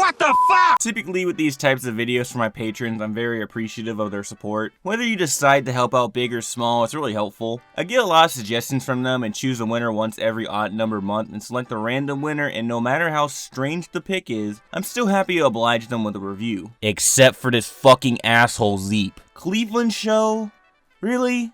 What the fuck? Typically with these types of videos for my patrons, I'm very appreciative of their support. Whether you decide to help out big or small, it's really helpful. I get a lot of suggestions from them and choose a winner once every odd numbered month and select a random winner, and no matter how strange the pick is, I'm still happy to oblige them with a review. Except for this fucking asshole Zeep. Cleveland show? Really?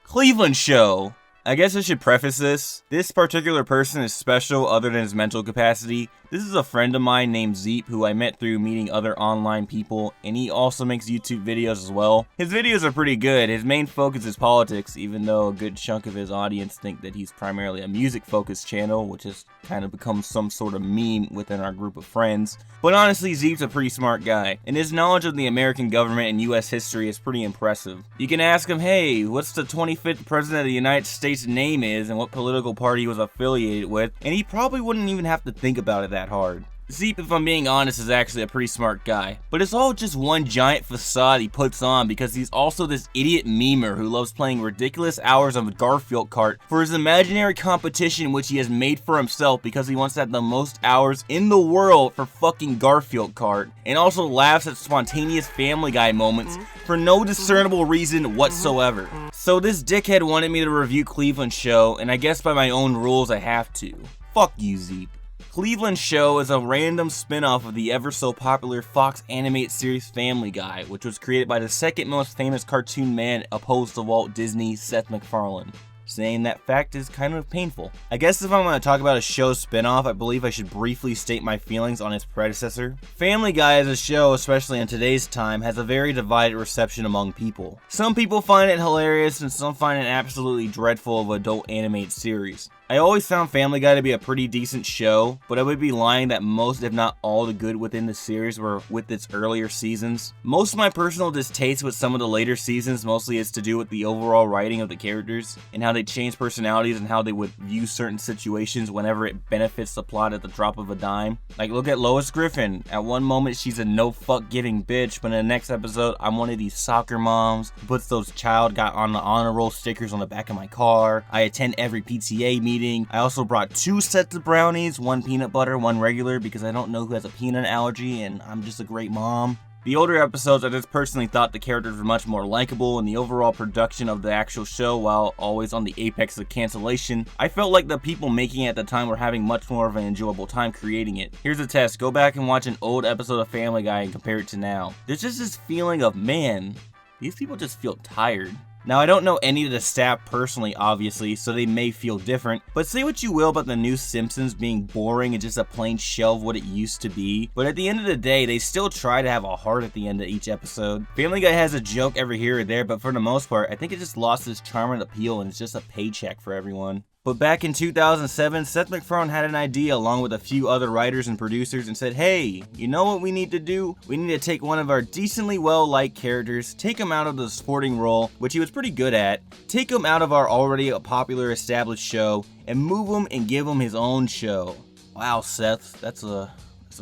Cleveland show? I guess I should preface this. This particular person is special other than his mental capacity. This is a friend of mine named Zeep who I met through meeting other online people, and he also makes YouTube videos as well. His videos are pretty good. His main focus is politics, even though a good chunk of his audience think that he's primarily a music-focused channel, which has kind of become some sort of meme within our group of friends. But honestly, Zeep's a pretty smart guy, and his knowledge of the American government and US history is pretty impressive. You can ask him, hey, what's the 25th president of the United States name is and what political party he was affiliated with, and he probably wouldn't even have to think about it that hard. Zeep, if I'm being honest, is actually a pretty smart guy, but it's all just one giant facade he puts on because he's also this idiot memer who loves playing ridiculous hours of Garfield Kart for his imaginary competition which he has made for himself because he wants to have the most hours in the world for fucking Garfield Kart, and also laughs at spontaneous Family Guy moments for no discernible reason whatsoever. So this dickhead wanted me to review Cleveland show, and I guess by my own rules I have to. Fuck you, Zeep. Cleveland Show is a random spin-off of the ever-so-popular Fox animated series Family Guy, which was created by the second most famous cartoon man opposed to Walt Disney, Seth MacFarlane. Saying that fact is kind of painful. I guess if I'm going to talk about a show spin-off, I believe I should briefly state my feelings on its predecessor. Family Guy as a show, especially in today's time, has a very divided reception among people. Some people find it hilarious and some find it absolutely dreadful of adult animated series. I always found Family Guy to be a pretty decent show, but I would be lying that most, if not all, the good within the series were with its earlier seasons. Most of my personal distaste with some of the later seasons mostly is to do with the overall writing of the characters, and how they change personalities and how they would view certain situations whenever it benefits the plot at the drop of a dime. Like, look at Lois Griffin. At one moment, she's a no-fuck-giving bitch, but in the next episode, I'm one of these soccer moms who puts those child got on the honor roll stickers on the back of my car. I attend every PTA meeting. I also brought 2 sets of brownies, one peanut butter, one regular, because I don't know who has a peanut allergy and I'm just a great mom. The older episodes, I just personally thought the characters were much more likable, and the overall production of the actual show, while always on the apex of cancellation, I felt like the people making it at the time were having much more of an enjoyable time creating it. Here's a test. Go back and watch an old episode of Family Guy and compare it to now. There's just this feeling of, man, these people just feel tired. Now, I don't know any of the staff personally, obviously, so they may feel different, but say what you will about the new Simpsons being boring and just a plain shell of what it used to be, but at the end of the day, they still try to have a heart at the end of each episode. Family Guy has a joke every here or there, but for the most part, I think it just lost its charm and appeal, and it's just a paycheck for everyone. But back in 2007, Seth MacFarlane had an idea along with a few other writers and producers and said, hey, you know what we need to do? We need to take one of our decently well-liked characters, take him out of the supporting role, which he was pretty good at, take him out of our already popular established show, and move him and give him his own show. Wow, Seth, that's a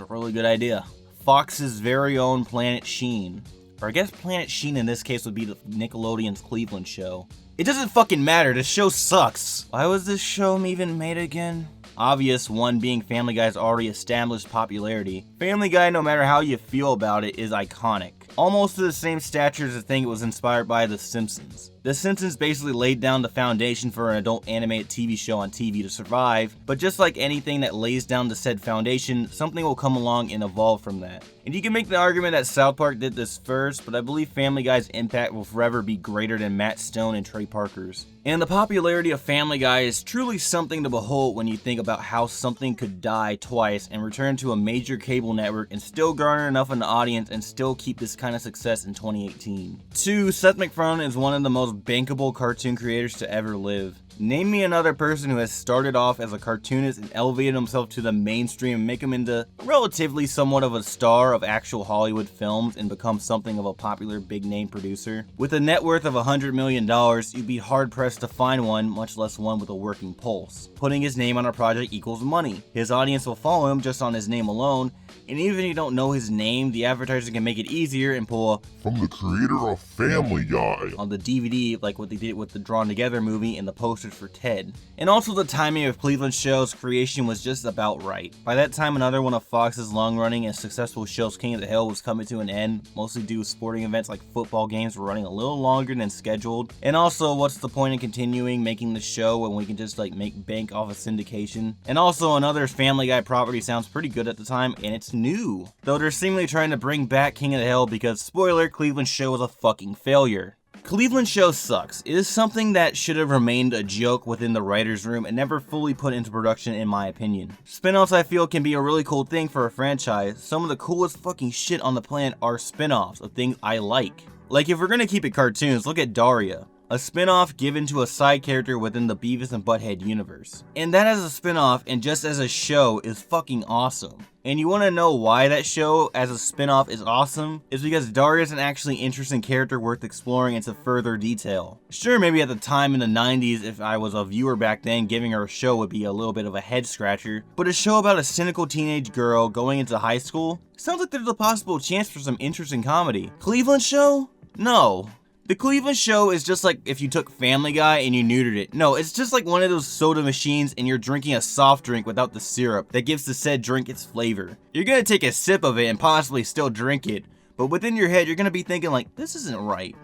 really good idea. Fox's very own Planet Sheen. Or I guess Planet Sheen in this case would be the Nickelodeon's Cleveland show. It doesn't fucking matter, the show sucks. Why was this show even made again? Obvious one being Family Guy's already established popularity. Family Guy, no matter how you feel about it, is iconic. Almost to the same stature as the thing it was inspired by, The Simpsons. The Simpsons basically laid down the foundation for an adult animated TV show on TV to survive, but just like anything that lays down the said foundation, something will come along and evolve from that. And you can make the argument that South Park did this first, but I believe Family Guy's impact will forever be greater than Matt Stone and Trey Parker's. And the popularity of Family Guy is truly something to behold when you think about how something could die twice and return to a major cable network and still garner enough of an audience and still keep this kind of success in 2018. 2. Seth MacFarlane is one of the most bankable cartoon creators to ever live. Name me another person who has started off as a cartoonist and elevated himself to the mainstream and make him into relatively somewhat of a star of actual Hollywood films and become something of a popular big name producer. With a net worth of $100 million, you'd be hard pressed to find one, much less one with a working pulse. Putting his name on a project equals money. His audience will follow him just on his name alone, and even if you don't know his name, the advertiser can make it easier and pull a "From the creator of Family Guy" on the DVD, like what they did with the Drawn Together movie and the posters for Ted. And also the timing of Cleveland show's creation was just about right. By that time, another one of Fox's long-running and successful shows, King of the Hill, was coming to an end, mostly due to sporting events like football games were running a little longer than scheduled. And also, what's the point in continuing making the show when we can just like make bank off of syndication? And also, another Family Guy property sounds pretty good at the time, and it's new. Though they're seemingly trying to bring back King of the Hill because, spoiler, Cleveland's show was a fucking failure. Cleveland show sucks. It is something that should have remained a joke within the writer's room and never fully put into production, in my opinion. Spin-offs, I feel, can be a really cool thing for a franchise. Some of the coolest fucking shit on the planet are spin-offs of things I like. Like, if we're gonna keep it cartoons, look at Daria, a spin-off given to a side character within the Beavis and Butthead universe. And that as a spin-off and just as a show is fucking awesome. And you want to know why that show as a spin-off is awesome? Is because Daria is an actually interesting character worth exploring into further detail. Sure, maybe at the time in the 90s, if I was a viewer back then, giving her a show would be a little bit of a head scratcher, but a show about a cynical teenage girl going into high school? Sounds like there's a possible chance for some interesting comedy. Cleveland show? No. The Cleveland show is just like if you took Family Guy and you neutered it. No, it's just like one of those soda machines and you're drinking a soft drink without the syrup that gives the said drink its flavor. You're gonna take a sip of it and possibly still drink it, but within your head you're gonna be thinking like, this isn't right.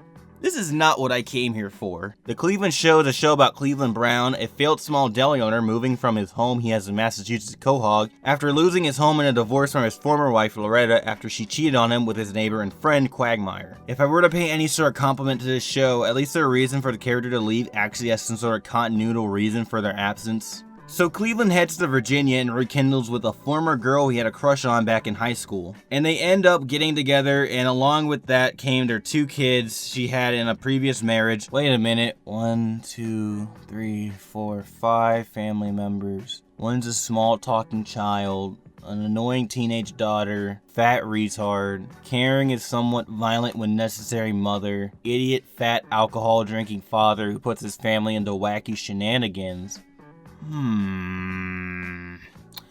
This is not what I came here for. The Cleveland Show is a show about Cleveland Brown, a failed small deli owner moving from his home he has in Massachusetts to Quahog after losing his home in a divorce from his former wife Loretta after she cheated on him with his neighbor and friend Quagmire. If I were to pay any sort of compliment to this show, at least their reason for the character to leave actually has some sort of continual reason for their absence. So Cleveland heads to Virginia and rekindles with a former girl he had a crush on back in high school. And they end up getting together, and along with that came their 2 kids she had in a previous marriage. Wait a minute. 1, 2, 3, 4, 5 family members. One's a small talking child, an annoying teenage daughter, fat retard, caring and somewhat violent when necessary mother, idiot fat alcohol drinking father who puts his family into wacky shenanigans.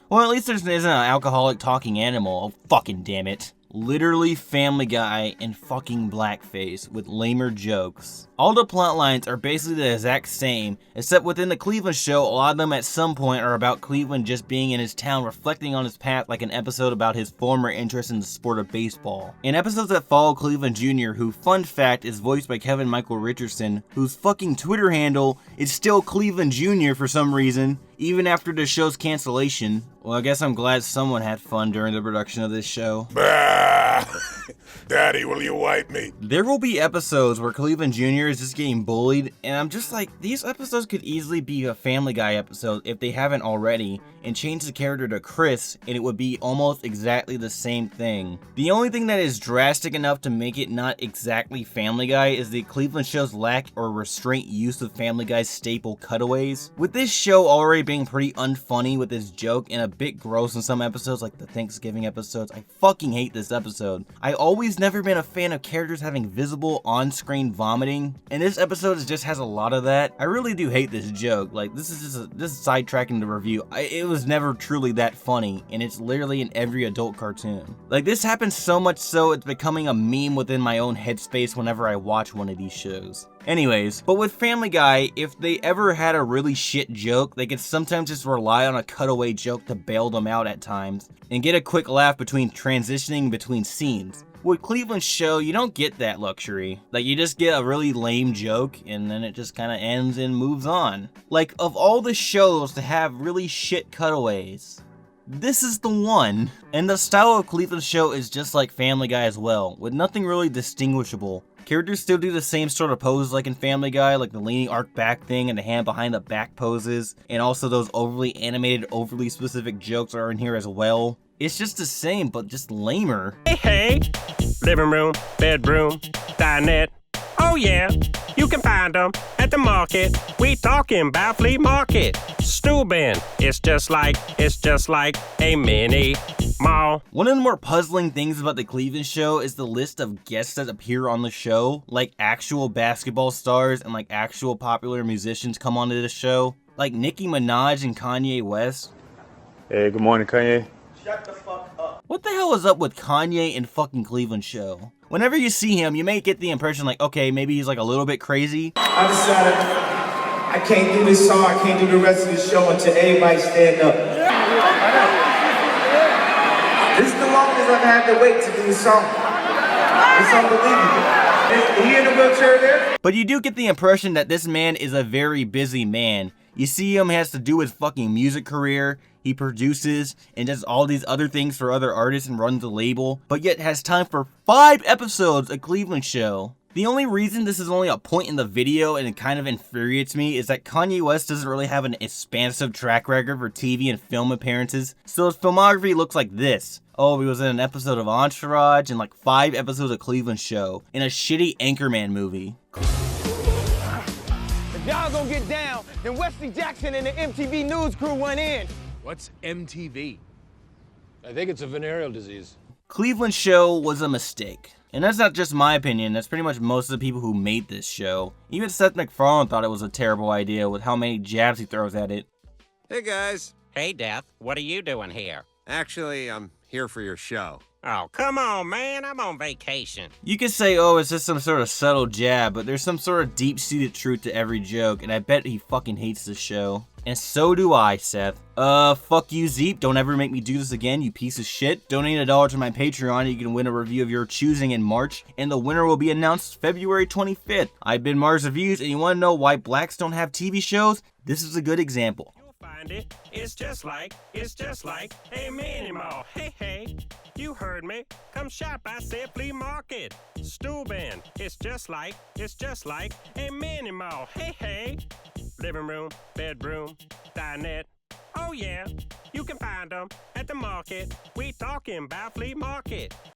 Well, at least there isn't an alcoholic talking animal. Oh, fucking damn it. Literally Family Guy in fucking blackface with lamer jokes. All the plot lines are basically the exact same, except within the Cleveland show, a lot of them at some point are about Cleveland just being in his town, reflecting on his path, like an episode about his former interest in the sport of baseball. In episodes that follow Cleveland Jr., who, fun fact, is voiced by Kevin Michael Richardson, whose fucking Twitter handle is still Cleveland Jr. for some reason, even after the show's cancellation. Well, I guess I'm glad someone had fun during the production of this show. Daddy, will you wipe me? There will be episodes where Cleveland Jr. is just getting bullied, and I'm just like, these episodes could easily be a Family Guy episode if they haven't already, and change the character to Chris, and it would be almost exactly the same thing. The only thing that is drastic enough to make it not exactly Family Guy is the Cleveland show's lack or restraint use of Family Guy's staple cutaways. With this show already being pretty unfunny with its joke and a bit gross in some episodes, like the Thanksgiving episodes, I fucking hate this episode. I always never been a fan of characters having visible on-screen vomiting, and this episode just has a lot of that. I really do hate this joke. Like, this is sidetracking the review. It was never truly that funny, and it's literally in every adult cartoon. Like, this happens so much so it's becoming a meme within my own headspace whenever I watch one of these shows. Anyways, but with Family Guy, if they ever had a really shit joke, they could sometimes just rely on a cutaway joke to bail them out at times, and get a quick laugh between transitioning between scenes. With Cleveland's show, you don't get that luxury. Like, you just get a really lame joke, and then it just kind of ends and moves on. Like, of all the shows to have really shit cutaways, this is the one. And the style of Cleveland's show is just like Family Guy as well, with nothing really distinguishable. Characters still do the same sort of poses like in Family Guy, like the leaning arc back thing and the hand behind the back poses, and also those overly animated, overly specific jokes are in here as well. It's just the same, but just lamer. Hey, living room, bedroom, dinette. Oh yeah, you can find them at the market. We talking about flea market. Stool bin, it's just like a mini mall. One of the more puzzling things about the Cleveland show is the list of guests that appear on the show, like actual basketball stars and like actual popular musicians come onto the show, like Nicki Minaj and Kanye West. Hey, good morning, Kanye. Shut the fuck up. What the hell is up with Kanye and fucking Cleveland Show? Whenever you see him, you may get the impression like, okay, maybe he's like a little bit crazy. I decided I can't do this song, I can't do the rest of the show until everybody stand up. This is the longest I've had to wait to do the song. It's unbelievable. Is he in a wheelchair there? But you do get the impression that this man is a very busy man. You see him has to do his fucking music career, he produces and does all these other things for other artists and runs a label, but yet has time for 5 episodes of Cleveland Show. The only reason this is only a point in the video and it kind of infuriates me is that Kanye West doesn't really have an expansive track record for TV and film appearances, so his filmography looks like this. Oh, he was in an episode of Entourage and like 5 episodes of Cleveland Show, in a shitty Anchorman movie. If y'all gonna get down, then Wesley Jackson and the MTV News crew went in. What's MTV? I think it's a venereal disease. Cleveland Show was a mistake. And that's not just my opinion, that's pretty much most of the people who made this show. Even Seth MacFarlane thought it was a terrible idea with how many jabs he throws at it. Hey guys. Hey, Death, what are you doing here? Actually, I'm here for your show. Oh, come on, man, I'm on vacation. You could say, oh, it's just some sort of subtle jab, but there's some sort of deep-seated truth to every joke, and I bet he fucking hates this show. And so do I, Seth. Fuck you, Zeep. Don't ever make me do this again, you piece of shit. Donate $1 to my Patreon, you can win a review of your choosing in March, and the winner will be announced February 25th. I've been MarsReviews, and you wanna know why blacks don't have TV shows? This is a good example. Find it. It's just like a mini mall. Hey, hey, you heard me. Come shop, I said flea market. Steuben. It's just like a mini mall. Hey, hey. Living room, bedroom, dinette. Oh yeah, you can find them at the market. We talking about flea market.